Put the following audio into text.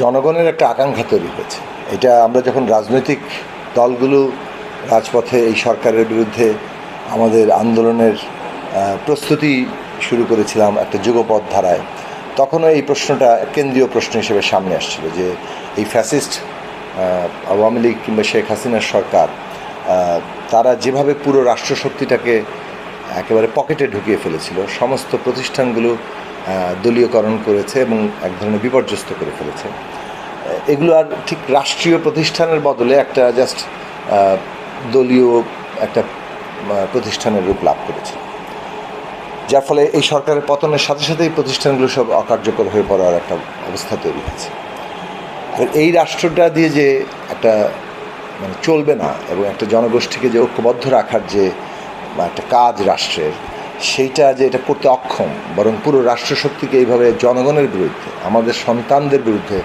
জনগণের একটা আকাঙ্ক্ষা তৈরি হয়েছে। এটা আমরা যখন রাজনৈতিক দলগুলো রাজপথে এই সরকারের বিরুদ্ধে আমাদের আন্দোলনের প্রস্তুতি শুরু করেছিলাম একটা যুগপৎ ধারায়, তখনও এই প্রশ্নটা কেন্দ্রীয় প্রশ্ন হিসেবে সামনে আসছিল যে এই ফ্যাসিস্ট আওয়ামী লীগ কিংবা শেখ হাসিনার সরকার তারা যেভাবে পুরো রাষ্ট্রশক্তিটাকে একেবারে পকেটে ঢুকিয়ে ফেলেছিল, সমস্ত প্রতিষ্ঠানগুলো দলীয়করণ করেছে এবং এক ধরনের বিপর্যস্ত করে ফেলেছে। এগুলো আর ঠিক রাষ্ট্রীয় প্রতিষ্ঠানের বদলে একটা জাস্ট দলীয় একটা প্রতিষ্ঠানের রূপ লাভ করেছে, যার ফলে এই সরকারের পতনের সাথে সাথে এই প্রতিষ্ঠানগুলো সব অকার্যকর হয়ে পড়ার একটা অবস্থা তৈরি হয়েছে। আর এই রাষ্ট্রটা দিয়ে যে একটা চলবে না এবং একটা জনগোষ্ঠীকে যে ঐক্যবদ্ধ রাখার যে একটা কাজ রাষ্ট্রের, সেইটা যে এটা করতে অক্ষম, বরং পুরো রাষ্ট্রশক্তিকে এইভাবে জনগণের বিরুদ্ধে, আমাদের সন্তানদের বিরুদ্ধে